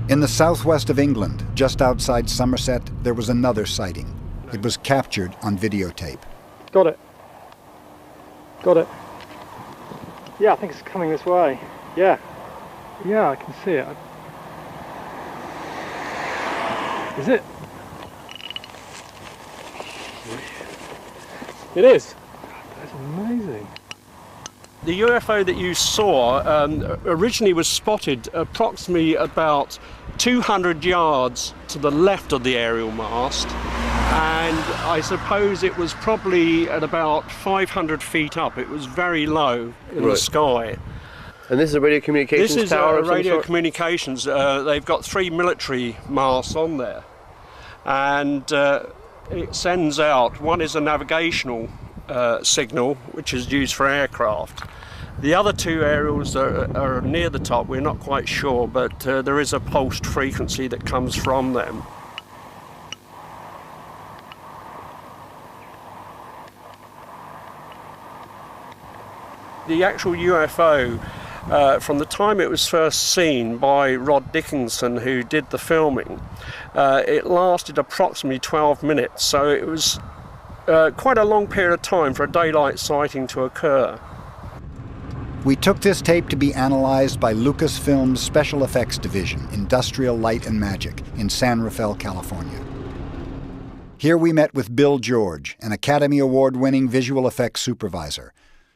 In the southwest of England, just outside Somerset, there was another sighting. It was captured on videotape. Got it. Got it. Yeah, I think it's coming this way. Yeah. Yeah, I can see it. Is it? It is. That's amazing. The UFO that you saw originally was spotted approximately about 200 yards to the left of the aerial mast, and I suppose it was probably at about 500 feet up. It was very low in the sky. And this is a radio communications tower? This is radio communications. They've got 3 military masts on there, and it sends out, one is a navigational signal, which is used for aircraft. The other 2 aerials are near the top. We're not quite sure, but there is a pulsed frequency that comes from them. The actual UFO, from the time it was first seen by Rod Dickinson, who did the filming, it lasted approximately 12 minutes, so it was quite a long period of time for a daylight sighting to occur. We took this tape to be analyzed by Lucasfilm's Special Effects Division, Industrial Light and Magic, in San Rafael, California. Here we met with Bill George, an Academy Award-winning visual effects supervisor.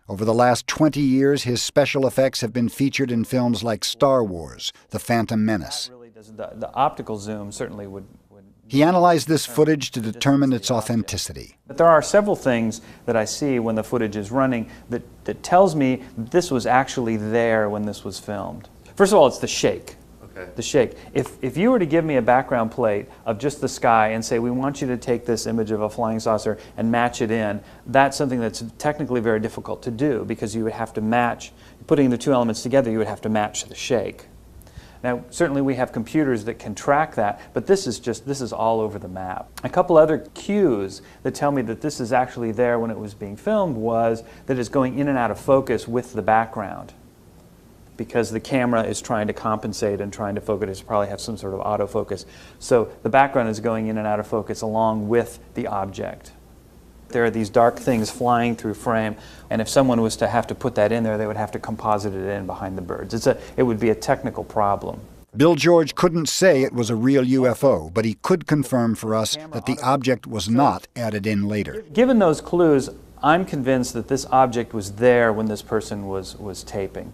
Over the last 20 years, his special effects have been featured in films like Star Wars, The Phantom Menace. The optical zoom certainly would... He analyzed this footage to determine its authenticity. But there are several things that I see when the footage is running that tells me this was actually there when this was filmed. First of all, it's the shake. Okay. The shake. If you were to give me a background plate of just the sky and say, we want you to take this image of a flying saucer and match it in, that's something that's technically very difficult to do, because you would have to match, putting the 2 elements together, you would have to match the shake. Now, certainly we have computers that can track that, but this is all over the map. A couple other cues that tell me that this is actually there when it was being filmed was that it's going in and out of focus with the background, because the camera is trying to compensate and trying to focus. It probably have some sort of autofocus. So the background is going in and out of focus along with the object. There are these dark things flying through frame, and if someone was to have to put that in there, they would have to composite it in behind the birds. It would be a technical problem. Bill George couldn't say it was a real UFO, but he could confirm for us that the object was not added in later. Given those clues, I'm convinced that this object was there when this person was taping.